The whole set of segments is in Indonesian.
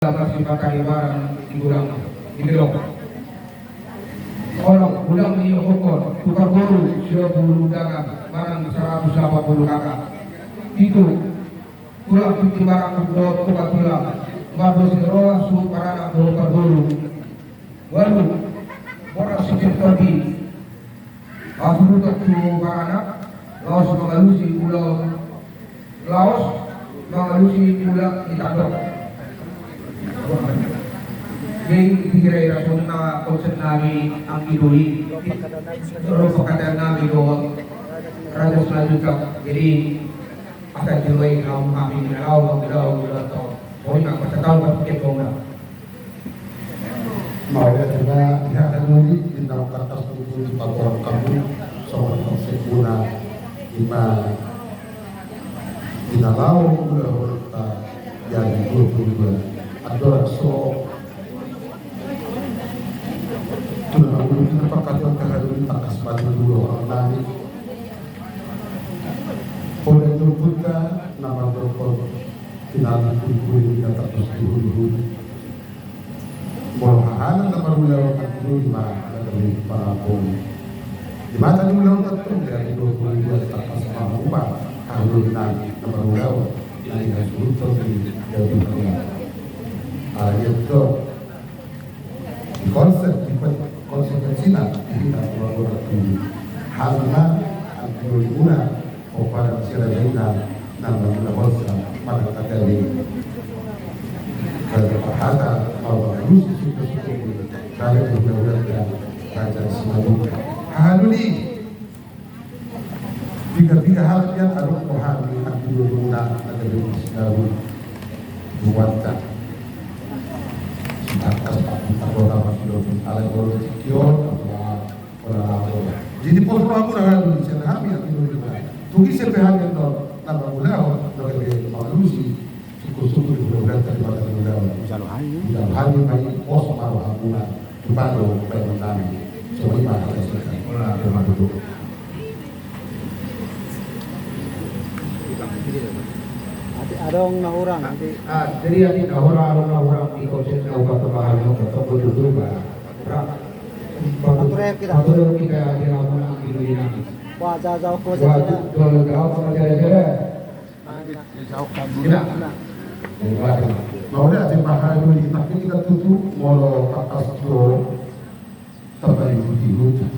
masih pakai barang di gudang di gedung. Orang gudang di Yogyakarta tukar guru 20 dagang barang 180 kakak. Itu tulang cuci barang tukar tulang. Baru serolah suhu parana tukar guru. Lalu orang sikit tadi aku tukar suhu parana Laos mengalusi pulau Laos mengalusi pulau Itadok. Yung itiray rason na konsep namin ang iduli. Pero pagkatan namin doon, radas na juga. Jadi, akan diluay ang kami ginalaw ito. So, yung magpasataw ka pikit ko na. Maka juga dihakan muli bintang kertas tubuh di pakuran kamu soal konsep guna lima ginalaw ulah yang 22 adalah so tunang kita pakatan kehadiran takas pada dua orang lagi oleh terbuka nama berkol tinangan kumpul yang terus dihulu mohon nama beliau dulu lima dari para pom di mata beliau terus dari 22 takas mampu harus nanti nama beliau yang harus terus dari itu konsep konsekuensinya kita kolaborasi halnya antiulguna operasi sirajina nama melakukan pada kategori bahasa kalau harus sudah kalau benar-benar raja semua haluli tiga hal yang harus memahami antiulguna kategori sekarang buatkan jadi pos aku nak dulu saya nak ambil itu juga. Tugi sepihak itu nama mulau, nak beri malusi suku-suku di bulan tadi pada mulau. Dalam hal ini bagi pos malu aku nak dibantu baik menami. Semua mana ada sekarang. Orang ada duduk. Adong nahurang nanti. Jadi ada nahurang di konsep nauka kebahagiaan untuk berduduk Patut kita di lapangan di dunia. Wah jauh ko Wah, sa kalau jauh sama jere-jere. Tidak. Mau ada bahaya dulu, tapi kita tutup molo atas jo terbaik di hujan.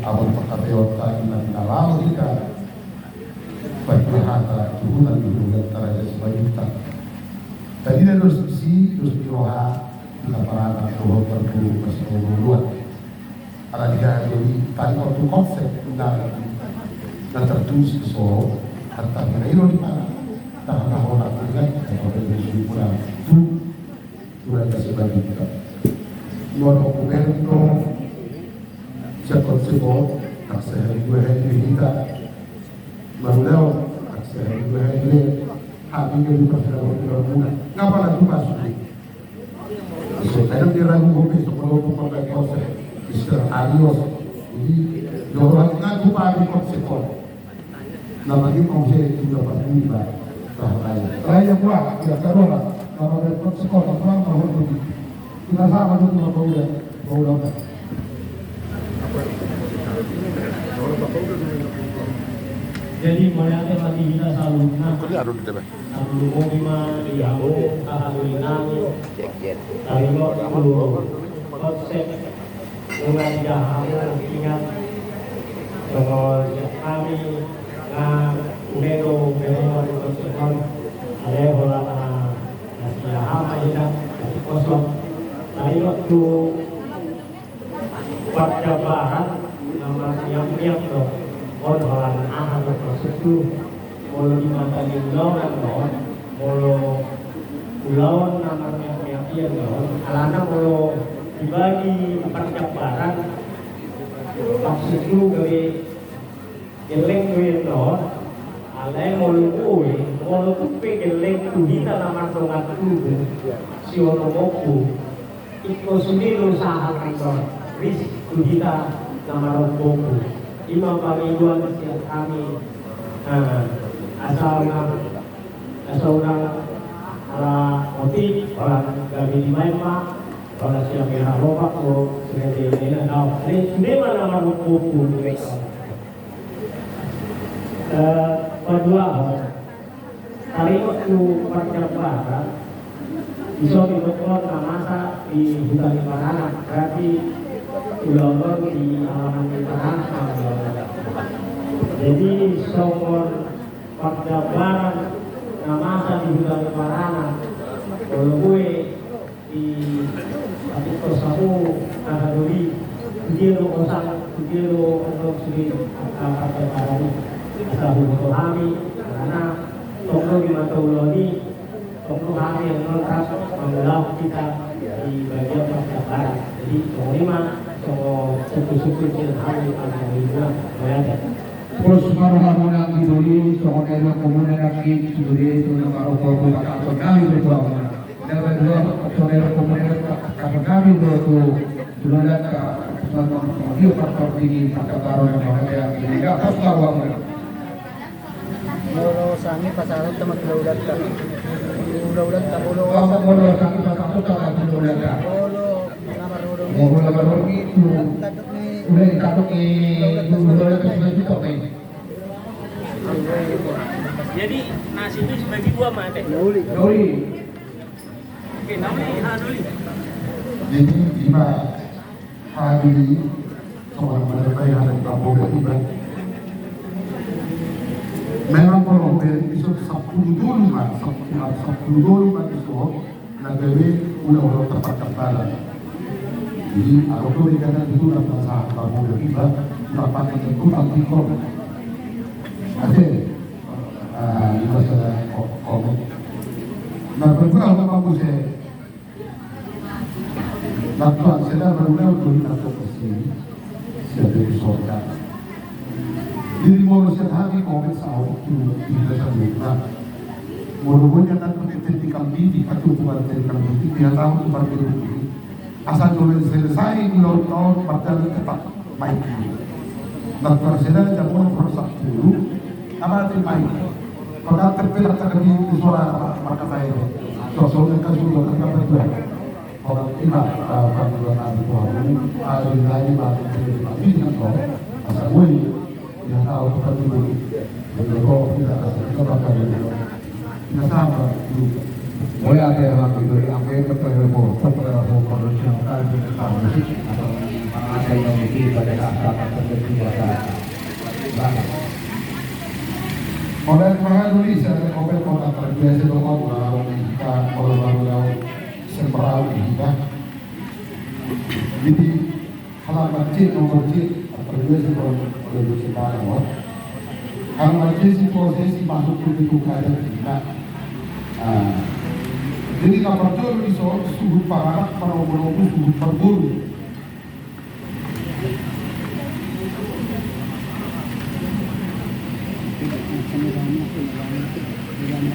Abang perkatakan inna dalam kita berperhata Tuhan di dunia teraja sebagai kita. Tadi dari sisi terus diroha kita para Tuhan berguru masih luar. Ada tiga jadi tadi waktu konsep dan tertulis so harta menairu di mana tak orang dengan kalau dari pulang itu sudah kasih bagi kita. Luar dokumento konsep tak sehari dua hari kita baru tak sehari dua hari habisnya juga sudah berbulan. Ngapa lagi masuk? So kadang dia ragu mungkin sebelum memakai konsep istilah adios. Jadi orang ngaku pagi konsep nama kita konsep itu dapat diubah raya buat ya karena kalau ada konsep orang mau begitu kita sama dulu bau jadi melihatnya lagi kita selalu mau gimana diago kahalulinangin dari waktu konsep dengan jahat ingat bahwa kami Umero konsepon ada bola nasi hama hilang nasi kosong dari waktu pada bahan nama siang tuh orang ahal itu mulu di mata lindung non mulu pulau namanya yang non alana mulu dibagi pada bahan maksud itu dari geleng duit non alai mulu kupe geleng tu kita nama tongat tu si orang moku ikut sendiri usaha itu risik tu kita nama moku imam kami dua setiap kami asal orang ala motif orang gabi di Maipa orang siang merah lopak lo seperti ini nah ini mana nama buku kedua kali waktu perjalanan bisa dibetul masa di hutan Iparana berarti ulur di halaman Iparana jadi sokor perjalanan masa di hutan Iparana kalau gue di Atiko Sabu Kadadori Kiro Osang Kiro untuk segi kata Kadari Sabu Tohami karena toko di Matuloni toko kami yang lengkap membelah kita di bagian perjalanan jadi semua suku-suku yang hari yang berada Terus maruha di duli, sokonero komune lagi di duli itu nama rokok kakak kami berdua. Dan dua sokonero komune kakak kami berdua dulu lagi sama dia faktor ini kakak baru yang ada ini nggak pas tahu apa. Molo sami pasaran teman ulat kan. Ulat kan molo. Molo kami pasang tu tak ada dulu lagi. Molo baru itu. Udah dikatuk di dulu lagi sudah itu kok ini. Jadi nasi itu sebagai dua mate. Nuli. Oke, namanya Nuli. Jadi lima hari seorang mereka yang ada di kampung tiba. Memang kalau episode 10 dulu mas, 10 dulu mas itu nagawe udah tepat tepat. Jadi aku tuh dikatakan itu dapat sahabat kampung tiba dapat itu anti kor. Ada, masalah komen. Nah, berapa kamu saya? Nakal saya baru untuk nakal kesini, saya dari sorga. Jadi mau saya hari komen sahur itu tidak sempurna. Walaupun yang tak penting kami di kacau tuan dari kami dia tahu tuan dari ini. Asal dulu selesai menurut tahun berjalan cepat baik. Nakal saya jangan berusaha dulu. Apa arti baik? Kalau terpilih terjadi di suara maka saya sosoknya kasih dulu apa berdua. Orang lima kalau nabi Tuhan ada lagi baru nabi dengan kau asal gue yang tahu kita dulu jadi kau tidak kita bakal kita sama dulu. Mulai ada yang lagi dari ambil ketemu konvensional di depan musik atau ada yang memiliki pada saat terjadi bahasa. Oleh para Indonesia, Opel Kota terbiasa dengan orang kita orang-orang sembarang kita. Jadi halaman C nomor C terbiasa dengan orang sembarang. Halaman C si prosesi masuk ke itu keadaan kita. Jadi kapal itu suhu para orang suhu terburuk.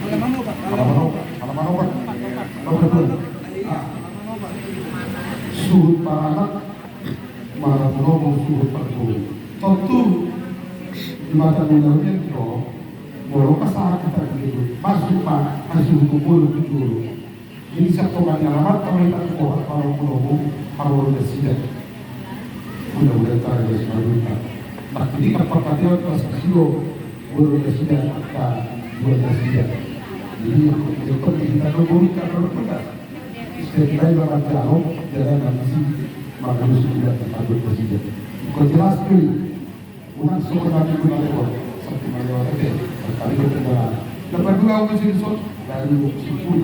Halaman obat. Suhut para anak malah ngomong suhut terburuk. Tentu di mata dunia itu, walau kesalahan kita begitu, masuk pak, masuk kumpul dulu. Ini satu kali alamat kalau kita kuat kalau ngomong kalau udah siap, mudah-mudahan cara dia semuanya. Nah ini perpatian kasih udah siap, udah siap. Jadi yang penting kita memberikan berpegang. Setiap dalam jauh dalam misi maka sudah terpadu presiden. Kau jelas sekali. Bukan sebenarnya kita lewat satu lewat itu. Kali itu adalah dapat dua unsur unsur dari suku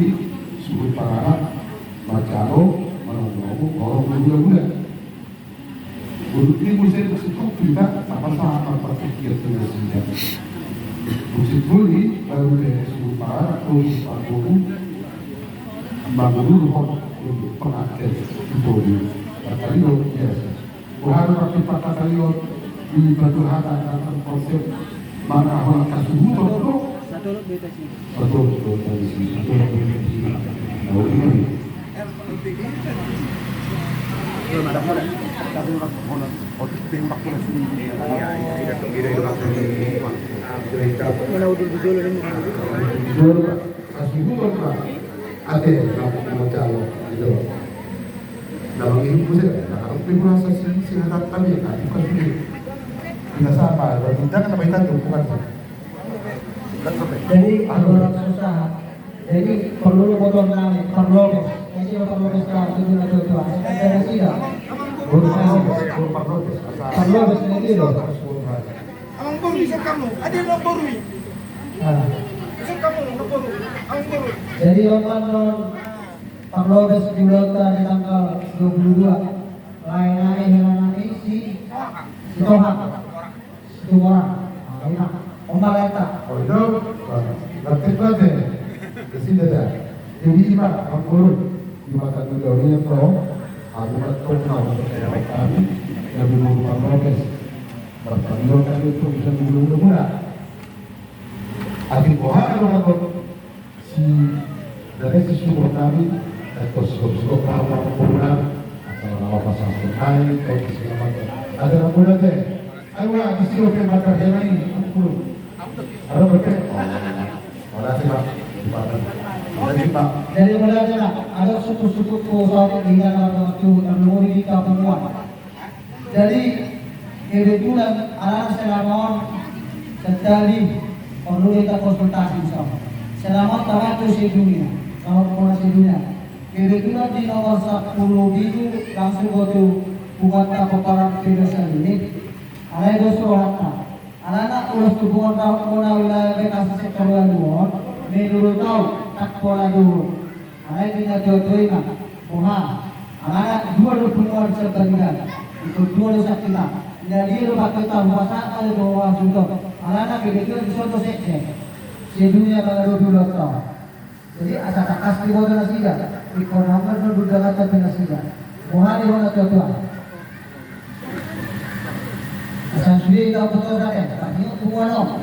suku para macaro menunggu orang muda. Untuk ini musim itu kita sama-sama berpikir dengan senjata. Musim buli baru dari suku para terus aku bangun dulu untuk pengajar itu di Takalio biasa. Bukan pakai Takalio di Batu Hata dan konsep mana orang kasih betul betul dari sini betul ini. ate na calo itu. Dalam ini pun saya, kalau people rasa sih harap kami kan bukan sih. Tidak sama, kalau tidak kan kita tuh bukan. Jadi orang susah. Jadi perlu botol naik, perlu. Jadi perlu sekarang itu nak tu. Ada sih dah. Perlu sendiri loh. Ang baru bisa kamu, ada yang baru. Bisa kamu baru, ang baru. Jadi orang non perlu di bulan di tanggal 22. Lain si Toha, Tuhan, Omar Eta. Oh itu, nanti berarti kesini dah. Jadi ibarat orang guru di mata dunia itu, aku betul tahu kami yang belum berproses. Bertanggung kami itu bisa belum murah. Akhir kohar orang si dari sisi kami atau sosok orang populer atau orang pasang sungai atau segala macam. Ada orang muda deh. Ayo lah, di sini oke mata jalan ini. Aku ada berkat. Orang sih pak. Jadi mulanya ada suku-suku kosong di dalam waktu terlalu di kampung. Jadi kebetulan anak selamat terjadi perlu kita konsultasi sama. Selamat waktu sedunia, sama penguasa dunia. Kebetulan di nomor 10 itu langsung waktu buat keparan federasi ini. Ada dosa orang. Anak urus hubungan tahun wilayah bekasi sektor luar. Menurut tahu tak pola dulu. Anak tidak jodohin lah. Anak dua hubungan serbagaikan. Itu dua dosa kita. Jadi lu pakai tahu masa ada dua contoh. Anak begitu contoh sekte. Sedunia kalau dulu tahu. Jadi asal kasih bodoh nasi dah. Ikon hamil tu duduk kata nasi dah. Di mana contoh? Asal sudah tahu betul dah. Tapi hubungan